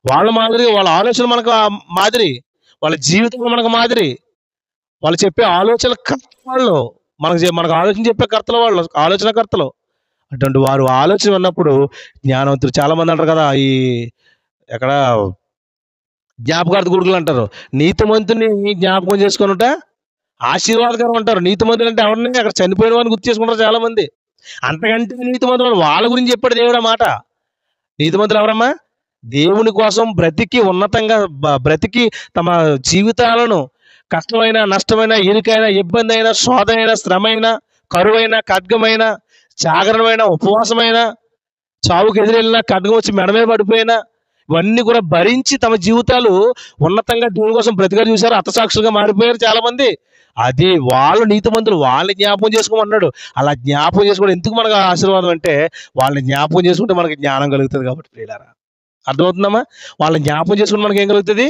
వాళ్ళ మాదిరిగా, వాళ్ళ ఆలోచన మనకు మాదిరి, వాళ్ళ జీవితం మనకు మాదిరి, వాళ్ళు చెప్పే ఆలోచన కర్త వాళ్ళు, మనకు ఆలోచన చెప్పే కర్తలు వాళ్ళు, ఆలోచనకర్తలు. అటువంటి వారు ఆలోచన ఉన్నప్పుడు జ్ఞానవంతులు. చాలా మంది అంటారు కదా, ఈ ఎక్కడ జ్ఞాపకార్థ గుడుగులు అంటారు. నీతిమంతుని జ్ఞాపకం చేసుకున్నట ఆశీర్వాదకరం అంటారు. నీతిమంతులు అంటే ఎవరిని? అక్కడ చనిపోయిన వారిని గుర్తు చేసుకుంటారు చాలా మంది. అంతకంటే నీతిమంతులు వాళ్ళ గురించి చెప్పాడు దేవుడు మాట. నీతిమంతులు ఎవరమ్మా? దేవుని కోసం బ్రతికి, ఉన్నతంగా బ్రతికి, తమ జీవితాలను కష్టమైన, నష్టమైన, ఇరుకైన, ఇబ్బంది అయినా, శోధ అయినా, శ్రమైన, కరువైన, ఖడ్గమైన, జాగరణమైన, ఉపవాసమైన, చావుకు ఎదురెళ్ళినా, ఖడ్గం వచ్చి మెడమే పడిపోయినా, ఇవన్నీ కూడా భరించి తమ జీవితాలు ఉన్నతంగా దేవుని కోసం బ్రతిగా చూశారు. హతసాక్షులుగా మారిపోయారు చాలా మంది. అది వాళ్ళు నీతిమంతులు. వాళ్ళని జ్ఞాపకం చేసుకోమన్నాడు. అలా జ్ఞాపకం చేసుకోవడం ఎందుకు మనకు ఆశీర్వాదం అంటే, వాళ్ళని జ్ఞాపకం చేసుకుంటే మనకి జ్ఞానం కలుగుతుంది కాబట్టి ప్రియులారా. అర్థమవుతుందమ్మా? వాళ్ళని జ్ఞాపకం చేసుకుంటే మనకి ఏం కలుగుతుంది?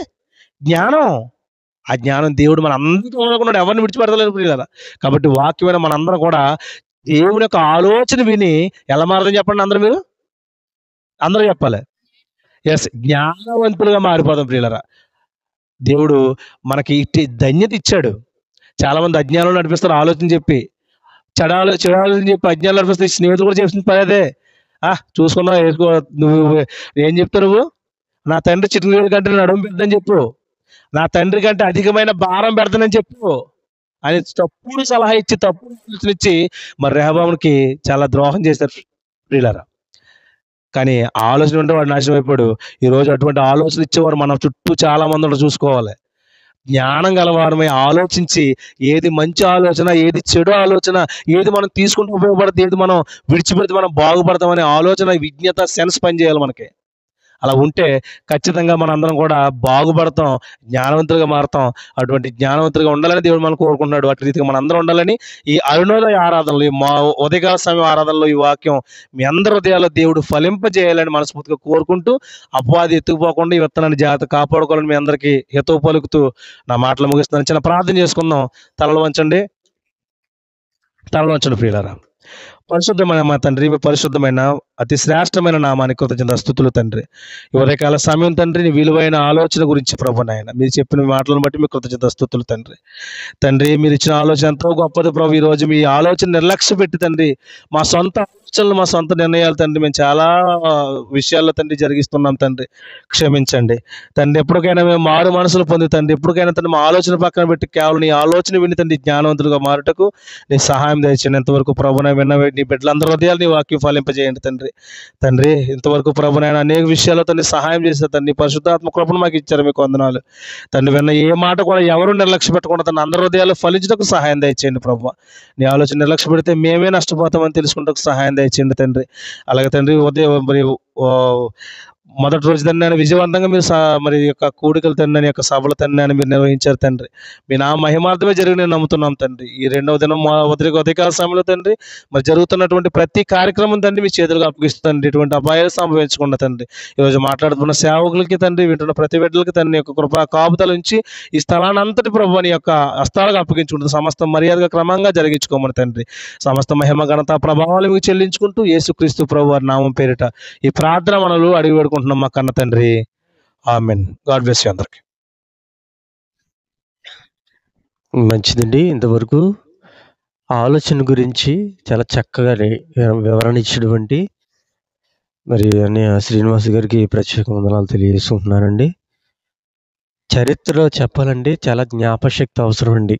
జ్ఞానం. ఆ జ్ఞానం దేవుడు మన అందరితో అనుకున్నాడు, ఎవరిని విడిచిపెడతలేదు ప్రియులారా. కాబట్టి వాక్యమైన మనందరం కూడా దేవుని యొక్క ఆలోచన విని ఎలా మారదని చెప్పండి. అందరూ చెప్పాలి. జ్ఞానవంతులుగా మారిపోదాం ప్రియులారా. దేవుడు మనకి ఇట్టి ధన్యత ఇచ్చాడు. చాలా మంది అజ్ఞానంలో నడిపిస్తారు ఆలోచన చెప్పి, చెడాలని చెప్పి అజ్ఞానం నడిపిస్తారు. స్నేహితులు కూడా చేస్తుంది పదే. చూసుకున్నా వేసుకో, నువ్వు ఏం చెప్తావు? నువ్వు నా తండ్రి చిట్ల కంటే నడుము పెద్దని చెప్పు, నా తండ్రి కంటే అధికమైన భారం పెడతానని చెప్పు అని తప్పుడు సలహా ఇచ్చి, తప్పుడు ఆలోచన ఇచ్చి మరి రెహబాముకి చాలా ద్రోహం చేశారు ప్రియులారా. కానీ ఆలోచన ఉంటే వాడు నాశనం అయిపోయాడు. ఈరోజు అటువంటి ఆలోచన ఇచ్చేవారు మన చుట్టూ చాలా మంది చూసుకోవాలి. జ్ఞానం గలవారమై ఆలోచించి ఏది మంచి ఆలోచన, ఏది చెడు ఆలోచన, ఏది మనం తీసుకుంటూ ఉపయోగపడుతుంది, ఏది మనం విడిచిపెడితే మనం బాగుపడతామనే ఆలోచన, విజ్ఞత, సెన్స్ పనిచేయాలి మనకి. అలా ఉంటే ఖచ్చితంగా మనందరం కూడా బాగుపడతాం, జ్ఞానవంతులుగా మారతాం. అటువంటి జ్ఞానవంతులుగా ఉండాలని దేవుడు మనం కోరుకుంటున్నాడు. అటు రీతిగా మనందరం ఉండాలని ఈ అరుణోదయ ఆరాధనలు, ఈ మా ఉదయకాల సమయం ఆరాధనలో ఈ వాక్యం మీ అందరి హృదయాల్లో దేవుడు ఫలింపజేయాలని మనస్ఫూర్తిగా కోరుకుంటూ, అపవాది ఎత్తుకుపోకుండా ఈ విత్తనాన్ని జాగ్రత్త కాపాడుకోవాలని మీ అందరికీ హితవు పలుకుతూ నా మాటలు ముగిస్తున్నాను. చిన్న ప్రార్థన చేసుకుందాం. తలలు వంచండి, ప్రియులారా. పరిశుద్ధమైన మా తండ్రి, మీ పరిశుద్ధమైన అతి శ్రేష్టమైన నామానికి కృతజ్ఞతాస్తుతులు తండ్రి. ఈ ఉదయకాల సమయం తండ్రి, నీ విలువైన ఆలోచన గురించి ప్రభు నాయన మీరు చెప్పిన మాటలను బట్టి మీ కృతజ్ఞతాస్తుతులు తండ్రి. మీరు ఇచ్చిన ఆలోచన ఎంతో గొప్పది ప్రభు. ఈ రోజు మీ ఆలోచన నిర్లక్ష్య పెట్టి తండ్రి, మా సొంత ఆలోచనలు, మా సొంత నిర్ణయాలు తండ్రి, మేము చాలా విషయాల్లో తండ్రి జరిగిస్తున్నాం తండ్రి. క్షమించండి తండ్రి. ఎప్పటికైనా మేము మారు మనసులు పొంది తండ్రి, ఎప్పటికైనా తండ్రి మా ఆలోచన పక్కన పెట్టి కేవలం నీ ఆలోచన విని తండ్రి జ్ఞానవంతులుగా మారుటకు నీ సహాయం దయచేయండి. ఇంతవరకు ప్రభున విన్న నీ బిడ్డలందరి హృదయాలు నీ వాక్యం ఫలింపజేయండి తండ్రి. ఇంతవరకు ప్రభునైనా అనేక విషయాల్లో తండ్రి సహాయం చేసిన తండ్రి, పరిశుద్ధాత్మ కృపను మాకు ఇచ్చారు, మీకు వందనాలు తండ్రి. విన్న ఏ మాట కూడా ఎవరు నిర్లక్ష్య పెట్టకుండా తండ్రి అందరి హృదయాలు ఫలించడానికి సహాయం దయచేయండి ప్రభు. నీ ఆలోచన నిర్లక్ష్య పెడితే మేమే నష్టపోతామని తెలుసుకుంటూ సహాయం దయచేయండి తండ్రి. అలాగే తండ్రి ఉదయం మరి మొదటి రోజు తండ్రి విజయవంతంగా మీరు మరి యొక్క కూడికలు తండ్రి, యొక్క సభల తండ్రి మీరు నిర్వహించారు తండ్రి. మీ నా మహిమార్థమే జరిగి నేను నమ్ముతున్నాం తండ్రి. ఈ రెండవ దినం ఉదయకాల సమయంలో తండ్రి మరి జరుగుతున్నటువంటి ప్రతి కార్యక్రమం తండ్రి మీ చేతులకు అప్పగిస్తుంది. ఇటువంటి అపాయాలు సంభవించకుండా తండ్రి ఈరోజు మాట్లాడుతున్న సేవకులకి తండ్రి, వింటున్న ప్రతి బిడ్డలకి తండ్రి యొక్క కృపా కాపుదల నుంచి ఈ స్థలాన్ని అంతటి ప్రభు నీ యొక్క హస్తాలకు అప్పగించుకుంటుంది. సమస్త మర్యాదగా క్రమంగా జరిగించుకోమని తండ్రి. సమస్త మహిమ ఘనత ప్రభావాలు మీకు చెల్లించుకుంటూ యేసుక్రీస్తు ప్రభు వారి నామం పేరిట ఈ ప్రార్థన మనలు అడిగి వేడుకుంటున్నాం మా కన్న తండ్రి. ఆమెన్. గాడ్ బ్లెస్ యు అందరికి. మంచిదండి. ఇంతవరకు ఆలోచన గురించి చాలా చక్కగా వివరణ ఇచ్చినటువంటి మరి శ్రీనివాస్ గారికి ప్రత్యేక వందనాలు తెలియజేసుకుంటున్నానండి. చరిత్రలో చెప్పాలంటే చాలా జ్ఞాపశక్తి అవసరం అండి.